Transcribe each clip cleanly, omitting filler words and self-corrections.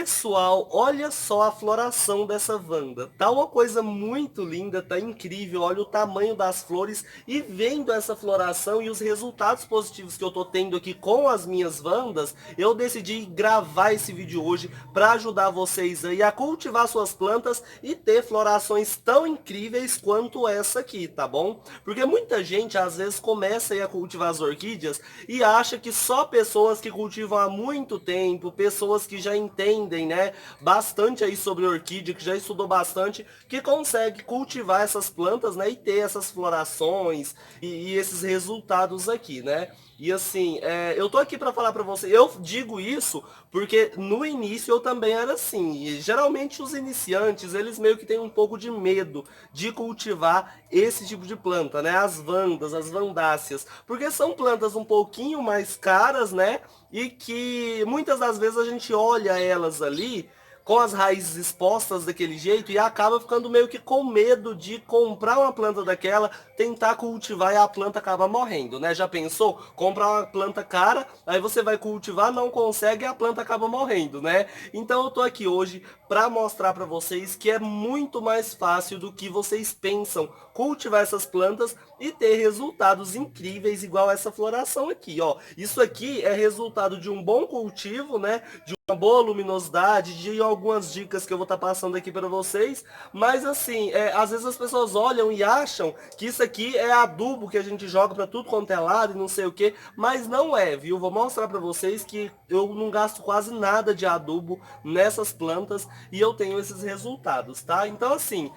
Pessoal, olha só a floração dessa Wanda. Tá uma coisa muito linda, tá incrível. Olha o tamanho das flores e vendo essa floração e os resultados positivos que eu tô tendo aqui com as minhas Wandas, eu decidi gravar esse vídeo hoje para ajudar vocês aí a cultivar suas plantas e ter florações tão incríveis quanto essa aqui, tá bom? Porque muita gente às vezes começa aí a cultivar as orquídeas e acha que só pessoas que cultivam há muito tempo, pessoas que já entendem, né, bastante aí sobre orquídea, que já estudou bastante, que consegue cultivar essas plantas, né, e ter essas florações e esses resultados aqui, né? E assim, eu tô aqui para falar para você, eu digo isso porque no início eu também era assim, e geralmente os iniciantes, eles meio que têm um pouco de medo de cultivar esse tipo de planta, né, as vandas, as vandáceas, porque são plantas um pouquinho mais caras, né, e que muitas das vezes a gente olha elas ali com as raízes expostas daquele jeito e acaba ficando meio que com medo de comprar uma planta daquela, tentar cultivar e a planta acaba morrendo, né? Já pensou? Comprar uma planta cara, aí você vai cultivar, não consegue e a planta acaba morrendo, né? Então eu tô aqui hoje para mostrar para vocês que é muito mais fácil do que vocês pensam cultivar essas plantas e ter resultados incríveis igual essa floração aqui, ó. Isso aqui é resultado de um bom cultivo, né? De uma boa luminosidade, de algumas dicas que eu vou estar passando aqui para vocês, mas assim, às vezes as pessoas olham e acham que isso aqui é adubo que a gente joga para tudo quanto é lado e não sei o que, mas não é, viu? Vou mostrar para vocês que eu não gasto quase nada de adubo nessas plantas e eu tenho esses resultados, tá? Então assim,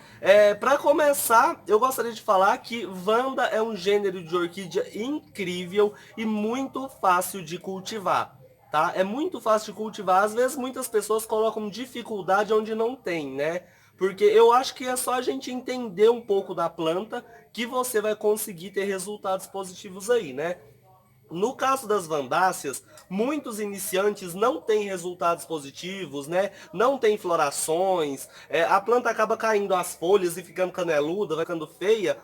para começar, eu gostaria de falar que Vanda é um gênero de orquídea incrível e muito fácil de cultivar. Tá? É muito fácil de cultivar. Às vezes muitas pessoas colocam dificuldade onde não tem, né? Porque eu acho que é só a gente entender um pouco da planta que você vai conseguir ter resultados positivos aí, né? No caso das vandáceas, muitos iniciantes não têm resultados positivos, né? Não tem florações, a planta acaba caindo as folhas e ficando caneluda, vai ficando feia,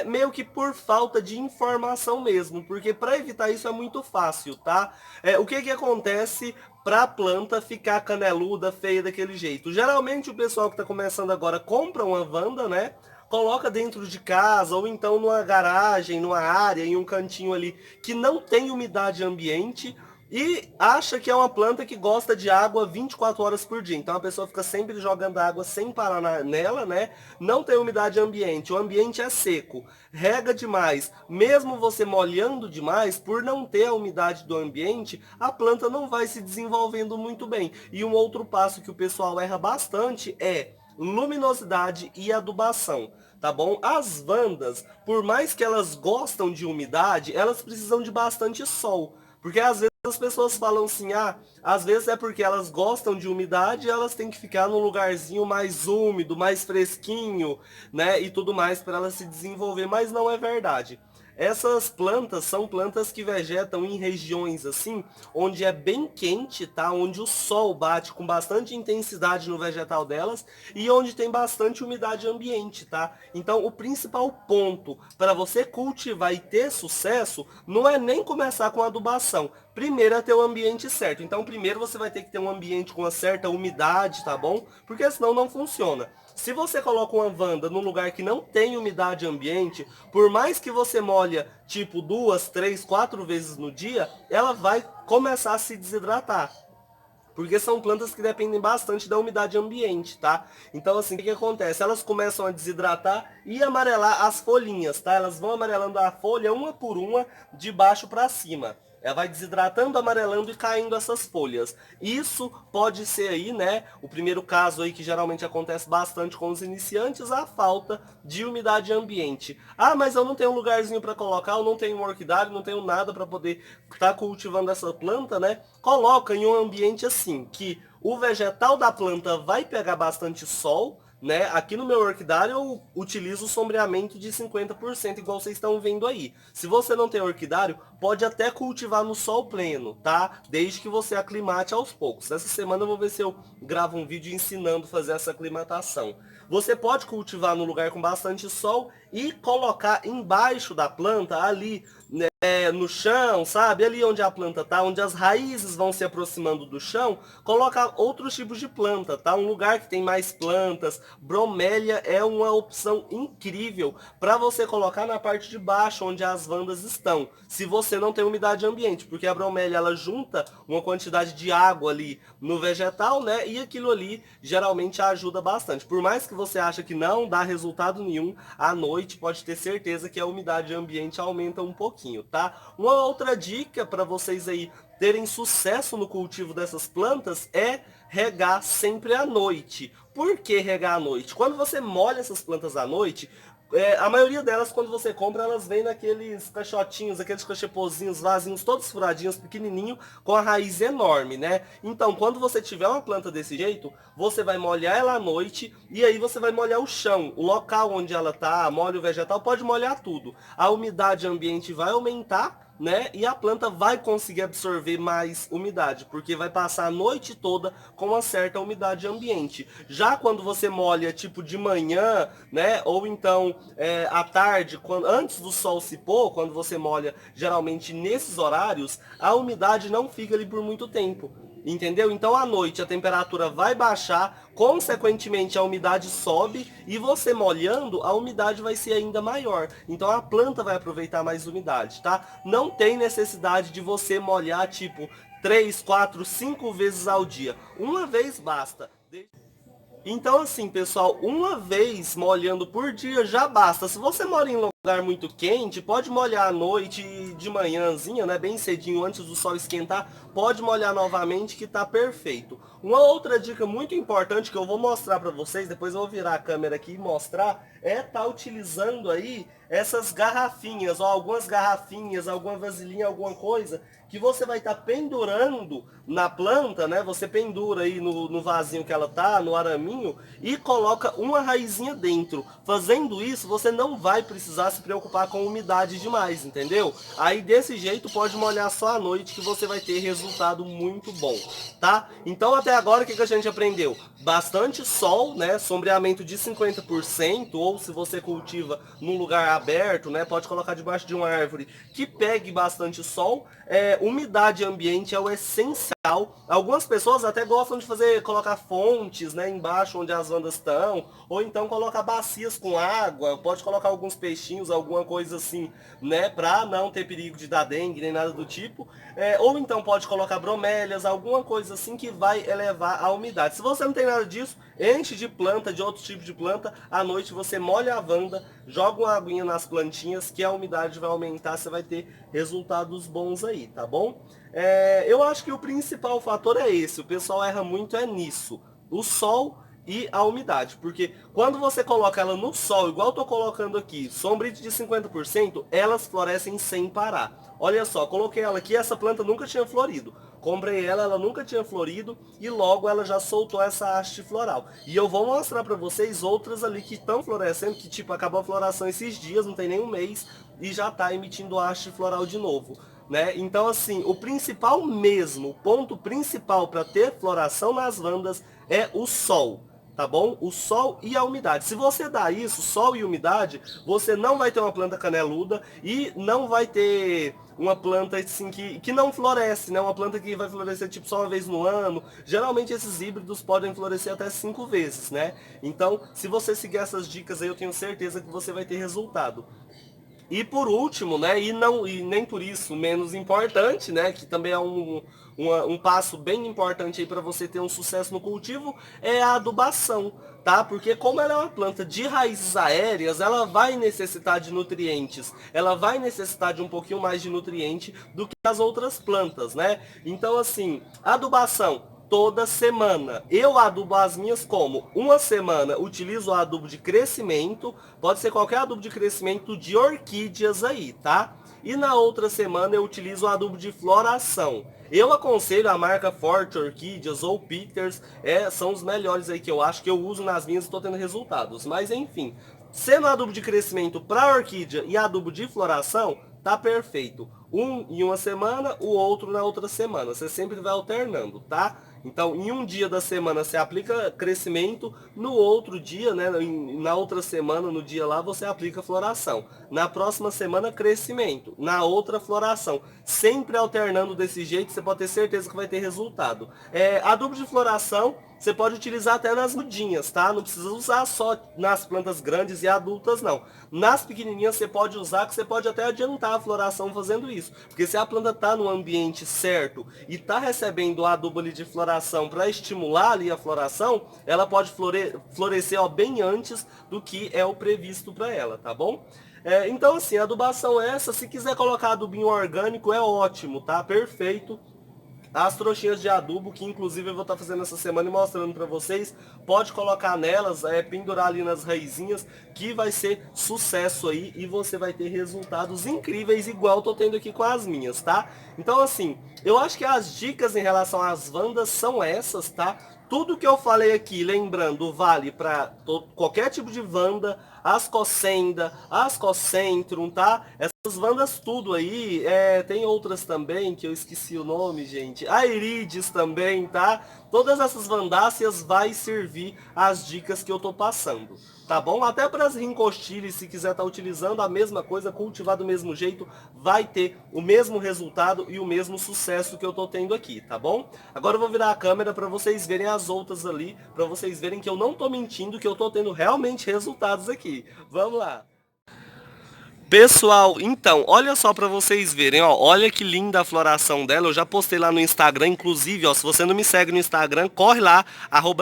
meio que por falta de informação mesmo, porque para evitar isso é muito fácil, tá? O que que acontece para a planta ficar caneluda, feia daquele jeito? Geralmente o pessoal que está começando agora compra uma vanda, né? Coloca dentro de casa ou então numa garagem, numa área, em um cantinho ali que não tem umidade ambiente e acha que é uma planta que gosta de água 24 horas por dia. Então a pessoa fica sempre jogando água sem parar nela, né? Não tem umidade ambiente, o ambiente é seco, rega demais. Mesmo você molhando demais, por não ter a umidade do ambiente, a planta não vai se desenvolvendo muito bem. E um outro passo que o pessoal erra bastante é luminosidade e adubação, tá bom? As vandas, por mais que elas gostam de umidade, elas precisam de bastante sol, porque às vezes as pessoas falam assim, às vezes é porque elas gostam de umidade e elas têm que ficar num lugarzinho mais úmido, mais fresquinho, né, e tudo mais para elas se desenvolver, mas não é verdade. Essas plantas são plantas que vegetam em regiões assim, onde é bem quente, tá? Onde o sol bate com bastante intensidade no vegetal delas e onde tem bastante umidade ambiente, tá? Então, o principal ponto para você cultivar e ter sucesso não é nem começar com adubação. Primeiro é ter o ambiente certo. Então, primeiro você vai ter que ter um ambiente com uma certa umidade, tá bom? Porque senão não funciona. Se você coloca uma vanda num lugar que não tem umidade ambiente, por mais que você molha tipo 2, 3, 4 vezes no dia, ela vai começar a se desidratar. Porque são plantas que dependem bastante da umidade ambiente, tá? Então, assim, o que acontece? Elas começam a desidratar e amarelar as folhinhas, tá? Elas vão amarelando a folha uma por uma, de baixo para cima. Ela vai desidratando, amarelando e caindo essas folhas. Isso pode ser aí, né? O primeiro caso aí que geralmente acontece bastante com os iniciantes, a falta de umidade ambiente. Mas eu não tenho um lugarzinho para colocar, eu não tenho um orquidário, não tenho nada para poder estar cultivando essa planta, né? Coloca em um ambiente assim, que o vegetal da planta vai pegar bastante sol, né? Aqui no meu orquidário eu utilizo o sombreamento de 50%, igual vocês estão vendo aí. Se você não tem orquidário, pode até cultivar no sol pleno, tá? Desde que você aclimate aos poucos. Essa semana eu vou ver se eu gravo um vídeo ensinando a fazer essa aclimatação. Você pode cultivar no lugar com bastante sol e colocar embaixo da planta ali, né, no chão, sabe? Ali onde a planta tá, onde as raízes vão se aproximando do chão, colocar outros tipos de planta, tá? Um lugar que tem mais plantas. Bromélia é uma opção incrível para você colocar na parte de baixo, onde as vandas estão. Se você não tem umidade ambiente, porque a bromélia ela junta uma quantidade de água ali no vegetal, né? E aquilo ali geralmente ajuda bastante. Por mais que você ache que não dá resultado nenhum, à noite pode ter certeza que a umidade ambiente aumenta um pouquinho, tá? Uma outra dica para vocês aí terem sucesso no cultivo dessas plantas é regar sempre à noite. Por que regar à noite? Quando você molha essas plantas à noite, a maioria delas, quando você compra, elas vêm naqueles caixotinhos, aqueles cachepozinhos, vasinhos, todos furadinhos, pequenininho, com a raiz enorme, né? Então, quando você tiver uma planta desse jeito, você vai molhar ela à noite e aí você vai molhar o chão, o local onde ela tá, molha o vegetal, pode molhar tudo. A umidade ambiente vai aumentar, né? E a planta vai conseguir absorver mais umidade, porque vai passar a noite toda com uma certa umidade ambiente. Já quando você molha tipo de manhã, né? Ou então à tarde, antes do sol se pôr, quando você molha geralmente nesses horários, a umidade não fica ali por muito tempo. Entendeu? Então à noite a temperatura vai baixar, consequentemente a umidade sobe e você molhando a umidade vai ser ainda maior. Então a planta vai aproveitar mais umidade, tá? Não tem necessidade de você molhar tipo 3, 4, 5 vezes ao dia. Uma vez basta. Então, assim, pessoal, uma vez molhando por dia já basta. Se você mora em lugar muito quente, pode molhar à noite e de manhãzinha, né, bem cedinho, antes do sol esquentar, pode molhar novamente que tá perfeito. Uma outra dica muito importante que eu vou mostrar para vocês, depois eu vou virar a câmera aqui e mostrar, é tá utilizando aí essas garrafinhas, ó, algumas garrafinhas, alguma vasilhinha, alguma coisa, que você vai estar pendurando na planta, né? Você pendura aí no vasinho que ela tá, no araminho, e coloca uma raizinha dentro. Fazendo isso, você não vai precisar se preocupar com umidade demais, entendeu? Aí desse jeito pode molhar só à noite que você vai ter resultado muito bom, tá? Então até agora o que a gente aprendeu? Bastante sol, né? Sombreamento de 50%, ou se você cultiva num lugar aberto, né? Pode colocar debaixo de uma árvore que pegue bastante sol. Umidade ambiente é o essencial. Algumas pessoas até gostam de colocar fontes, né, embaixo onde as vandas estão, ou então colocar bacias com água, pode colocar alguns peixinhos, alguma coisa assim, né, para não ter perigo de dar dengue nem nada do tipo. Ou então pode colocar bromélias, alguma coisa assim que vai elevar a umidade. Se você não tem nada disso, enche de planta, de outro tipo de planta, à noite você molha a vanda, joga uma aguinha nas plantinhas que a umidade vai aumentar, você vai ter resultados bons aí, tá bom? Eu acho que o principal fator é esse, o pessoal erra muito nisso, o sol e a umidade, porque quando você coloca ela no sol, igual eu tô colocando aqui, sombreado de 50%, elas florescem sem parar. Olha só, coloquei ela aqui, essa planta nunca tinha florido. Comprei ela, ela nunca tinha florido e logo ela já soltou essa haste floral. E eu vou mostrar para vocês outras ali que estão florescendo, que tipo, acabou a floração esses dias, não tem nem um mês, e já está emitindo haste floral de novo. Né? Então assim, o principal mesmo, o ponto principal para ter floração nas vandas é o sol. Tá bom? O sol e a umidade. Se você dá isso, sol e umidade, você não vai ter uma planta caneluda e não vai ter uma planta assim que não floresce, né? Uma planta que vai florescer tipo só uma vez no ano. Geralmente esses híbridos podem florescer até 5 vezes, né? Então, se você seguir essas dicas aí, eu tenho certeza que você vai ter resultado. E por último, né, e nem por isso menos importante, né, que também é um passo bem importante aí para você ter um sucesso no cultivo, é a adubação, tá? Porque como ela é uma planta de raízes aéreas, ela vai necessitar de nutrientes, ela vai necessitar de um pouquinho mais de nutriente do que as outras plantas, né? Então assim, adubação toda semana. Eu adubo as minhas como? Uma semana utilizo o adubo de crescimento, pode ser qualquer adubo de crescimento de orquídeas aí, tá? E na outra semana eu utilizo o adubo de floração. Eu aconselho a marca Forte Orquídeas ou Peters, são os melhores aí que eu acho que eu uso nas minhas e estou tendo resultados. Mas enfim, sendo adubo de crescimento para orquídea e adubo de floração, tá perfeito. Um em uma semana, o outro na outra semana. Você sempre vai alternando, tá? Então, em um dia da semana você aplica crescimento, no outro dia, né, na outra semana, no dia lá, você aplica floração. Na próxima semana, crescimento. Na outra, floração. Sempre alternando desse jeito, você pode ter certeza que vai ter resultado. Adubo de floração, você pode utilizar até nas mudinhas, tá? Não precisa usar só nas plantas grandes e adultas, não. Nas pequenininhas você pode usar, que você pode até adiantar a floração fazendo isso. Porque se a planta está no ambiente certo e está recebendo o adubo ali de floração para estimular ali a floração, ela pode florescer ó, bem antes do que é o previsto para ela, tá bom? Então assim, a adubação é essa. Se quiser colocar adubinho orgânico é ótimo, tá? Perfeito. As trouxinhas de adubo, que inclusive eu vou estar fazendo essa semana e mostrando para vocês, pode colocar nelas, pendurar ali nas raizinhas, que vai ser sucesso aí e você vai ter resultados incríveis, igual eu tô tendo aqui com as minhas, tá? Então assim, eu acho que as dicas em relação às vandas são essas, tá? Tudo que eu falei aqui, lembrando, vale para qualquer tipo de vanda, Ascocenda, Ascocentrum, tá? Essas vandas tudo aí, tem outras também que eu esqueci o nome, gente. A Irides também, tá? Todas essas vandáceas vai servir as dicas que eu tô passando, tá bom? Até para as rincostilhas, se quiser estar utilizando a mesma coisa, cultivar do mesmo jeito, vai ter o mesmo resultado e o mesmo sucesso que eu tô tendo aqui, tá bom? Agora eu vou virar a câmera para vocês verem as outras ali, para vocês verem que eu não tô mentindo, que eu tô tendo realmente resultados aqui. Vamos lá! Pessoal, então, olha só para vocês verem, ó, olha que linda a floração dela, eu já postei lá no Instagram, inclusive, ó, se você não me segue no Instagram, corre lá,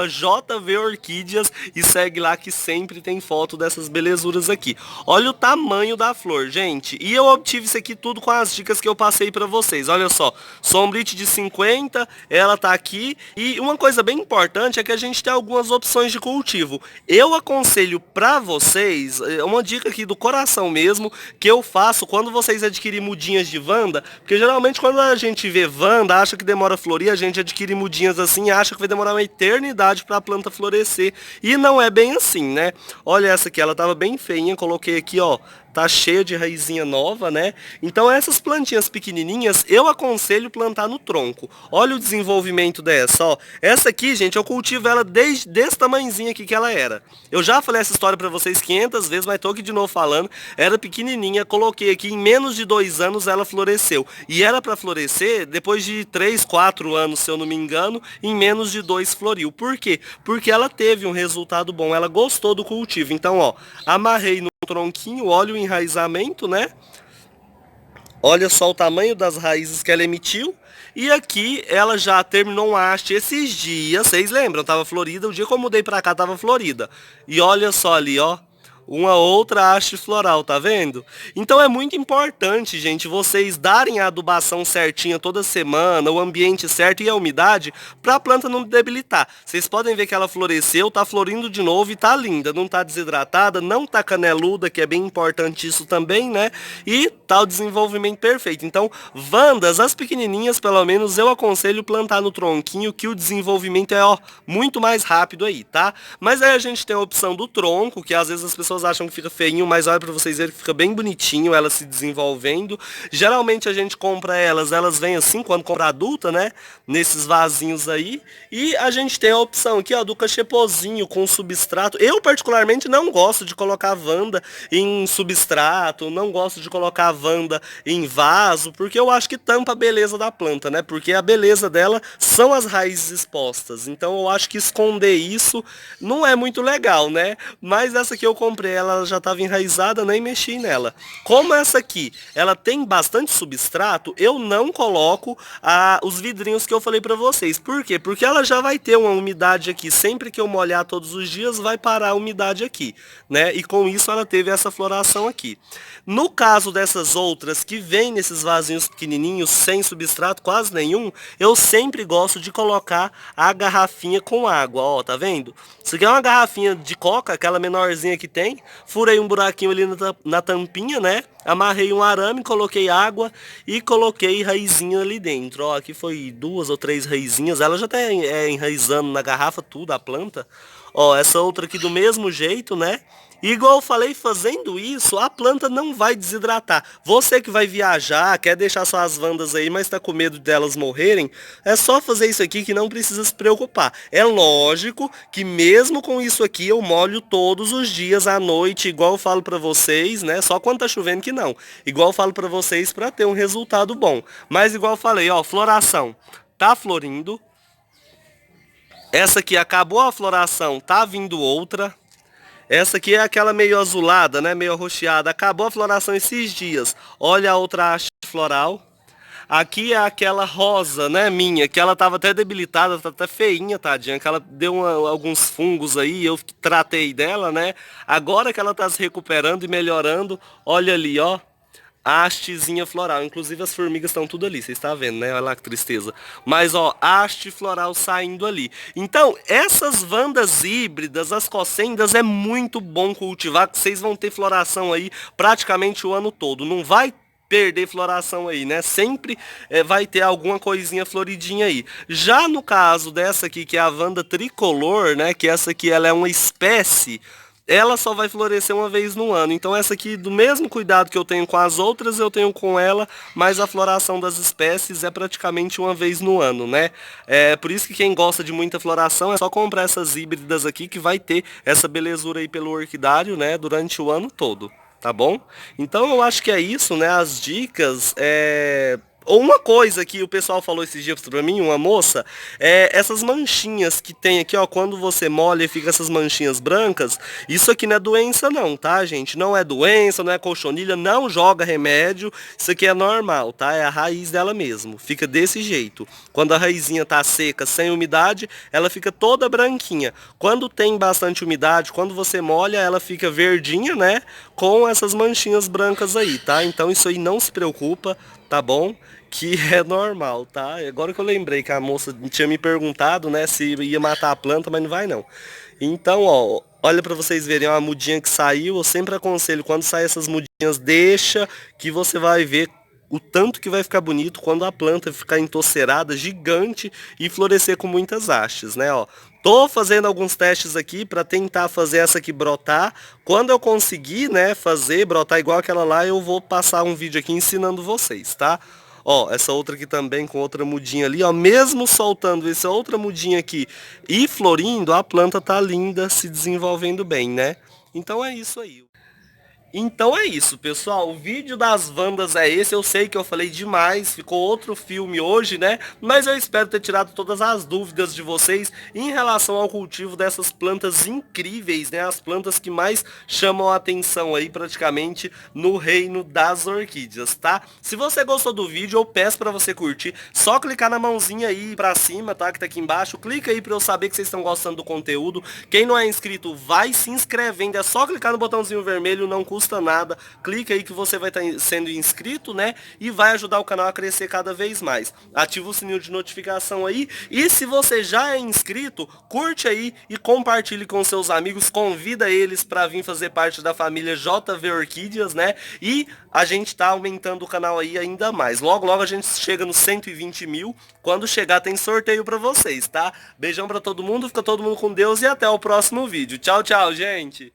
@jvorquídeas e segue lá que sempre tem foto dessas belezuras aqui. Olha o tamanho da flor, gente, e eu obtive isso aqui tudo com as dicas que eu passei para vocês, olha só, sombrite de 50, ela tá aqui, e uma coisa bem importante é que a gente tem algumas opções de cultivo. Eu aconselho para vocês, uma dica aqui do coração mesmo, que eu faço quando vocês adquirem mudinhas de vanda, porque geralmente quando a gente vê vanda, acha que demora a florir, a gente adquire mudinhas assim, acha que vai demorar uma eternidade para a planta florescer, e não é bem assim, né? Olha essa aqui, ela tava bem feinha, coloquei aqui, ó, tá cheia de raizinha nova, né? Então essas plantinhas pequenininhas eu aconselho plantar no tronco. Olha o desenvolvimento dessa, ó. Essa aqui, gente, eu cultivo ela desde desse tamanhozinho aqui que ela era. Eu já falei essa história pra vocês 500 vezes, mas tô aqui de novo falando. Era pequenininha, coloquei aqui, em menos de 2 anos ela floresceu. E era pra florescer depois de 3, 4 anos, se eu não me engano, em menos de 2 floriu. Por quê? Porque ela teve um resultado bom, ela gostou do cultivo. Então, ó, amarrei no tronquinho, olha o enraizamento, né? Olha só o tamanho das raízes que ela emitiu. E aqui ela já terminou um haste esses dias, vocês lembram? Tava florida, o dia que eu mudei pra cá tava florida. E olha só ali, ó. Uma outra haste floral, tá vendo? Então é muito importante, gente, vocês darem a adubação certinha toda semana, o ambiente certo e a umidade, para a planta não debilitar. Vocês podem ver que ela floresceu, tá florindo de novo e tá linda, não tá desidratada, não tá caneluda, que é bem importante isso também, né? E tá o desenvolvimento perfeito. Então, vandas, as pequenininhas, pelo menos, eu aconselho plantar no tronquinho, que o desenvolvimento é, ó, muito mais rápido aí, tá? Mas aí a gente tem a opção do tronco, que às vezes as pessoas acham que fica feinho, mas olha para vocês verem que fica bem bonitinho ela se desenvolvendo. Geralmente a gente compra elas vêm assim quando compra adulta, né? Nesses vasinhos aí. E a gente tem a opção aqui, ó, do cachepozinho com substrato. Eu particularmente não gosto de colocar vanda em substrato, não gosto de colocar vanda em vaso, porque eu acho que tampa a beleza da planta, né? Porque a beleza dela são as raízes expostas. Então eu acho que esconder isso não é muito legal, né? Mas essa que eu comprei, ela já estava enraizada, nem mexi nela. Como essa aqui, ela tem bastante substrato, eu não coloco os vidrinhos que eu falei para vocês. Por quê? Porque ela já vai ter uma umidade aqui. Sempre que eu molhar todos os dias, vai parar a umidade aqui, né? E com isso ela teve essa floração aqui. No caso dessas outras que vêm nesses vasinhos pequenininhos, sem substrato quase nenhum, eu sempre gosto de colocar a garrafinha com água, ó, tá vendo? Isso aqui é uma garrafinha de coca, aquela menorzinha que tem. Furei um buraquinho ali na tampinha, né? Amarrei um arame, coloquei água e coloquei raizinha ali dentro. Ó, aqui foi 2 ou 3 raizinhas. Ela já tá enraizando na garrafa tudo, a planta. Ó, essa outra aqui do mesmo jeito, né? E igual eu falei, fazendo isso, a planta não vai desidratar. Você que vai viajar, quer deixar suas vandas aí, mas tá com medo delas morrerem, é só fazer isso aqui que não precisa se preocupar. É lógico que mesmo com isso aqui eu molho todos os dias à noite, igual eu falo pra vocês, né? Só quando tá chovendo que não. Igual eu falo pra vocês pra ter um resultado bom. Mas igual eu falei, ó, floração tá florindo. Essa aqui acabou a floração, tá vindo outra. Essa aqui é aquela meio azulada, né? Meio arroxeada. Acabou a floração esses dias. Olha a outra haste floral. Aqui é aquela rosa, né, minha, que ela tava até debilitada, tá até feinha, tadinha, que ela deu alguns fungos aí, eu tratei dela, né? Agora que ela tá se recuperando e melhorando, olha ali, ó. A hastezinha floral, inclusive as formigas estão tudo ali, vocês estão vendo, né? Olha lá que tristeza. Mas ó, haste floral saindo ali. Então, essas vandas híbridas, as cossendas, é muito bom cultivar, que vocês vão ter floração aí praticamente o ano todo. Não vai perder floração aí, né? Sempre vai ter alguma coisinha floridinha aí. Já no caso dessa aqui, que é a vanda tricolor, né? Que essa aqui ela é uma espécie, ela só vai florescer uma vez no ano. Então essa aqui, do mesmo cuidado que eu tenho com as outras, eu tenho com ela, mas a floração das espécies é praticamente uma vez no ano, né? É por isso que quem gosta de muita floração é só comprar essas híbridas aqui que vai ter essa belezura aí pelo orquidário, né, durante o ano todo, tá bom? Então eu acho que é isso, né? As dicas, ou uma coisa que o pessoal falou esses dias pra mim, uma moça, essas manchinhas que tem aqui, ó, quando você molha e fica essas manchinhas brancas, isso aqui não é doença não, tá, gente? Não é doença, não é cochonilha, não joga remédio, isso aqui é normal, tá? É a raiz dela mesmo, fica desse jeito. Quando a raizinha tá seca, sem umidade, ela fica toda branquinha. Quando tem bastante umidade, quando você molha, ela fica verdinha, né? Com essas manchinhas brancas aí, tá? Então isso aí não se preocupa, tá bom? Que é normal, tá? Agora que eu lembrei que a moça tinha me perguntado, né, se ia matar a planta, mas não vai não. Então, ó, olha pra vocês verem, ó, a mudinha que saiu, eu sempre aconselho, quando sair essas mudinhas, deixa que você vai ver o tanto que vai ficar bonito quando a planta ficar entocerada, gigante e florescer com muitas hastes, né, ó. Tô fazendo alguns testes aqui para tentar fazer essa aqui brotar. Quando eu conseguir, né, fazer brotar igual aquela lá, eu vou passar um vídeo aqui ensinando vocês, tá? Ó, essa outra aqui também com outra mudinha ali, ó, mesmo soltando essa outra mudinha aqui e florindo, a planta tá linda, se desenvolvendo bem, né? Então é isso aí. Então é isso, pessoal. O vídeo das Vandas é esse. Eu sei que eu falei demais, ficou outro filme hoje, né? Mas eu espero ter tirado todas as dúvidas de vocês em relação ao cultivo dessas plantas incríveis, né? As plantas que mais chamam a atenção aí praticamente no reino das orquídeas, tá? Se você gostou do vídeo, eu peço para você curtir. Só clicar na mãozinha aí pra cima, tá? Que tá aqui embaixo. Clica aí para eu saber que vocês estão gostando do conteúdo. Quem não é inscrito, vai se inscrevendo. É só clicar no botãozinho vermelho, não custa nada, clica aí que você vai estar sendo inscrito, né? E vai ajudar o canal a crescer cada vez mais. Ativa o sininho de notificação aí e se você já é inscrito, curte aí e compartilhe com seus amigos, convida eles para vir fazer parte da família JV Orquídeas, né? E a gente tá aumentando o canal aí ainda mais. Logo, logo a gente chega nos 120 mil. Quando chegar tem sorteio para vocês, tá? Beijão para todo mundo, fica todo mundo com Deus e até o próximo vídeo. Tchau, tchau, gente!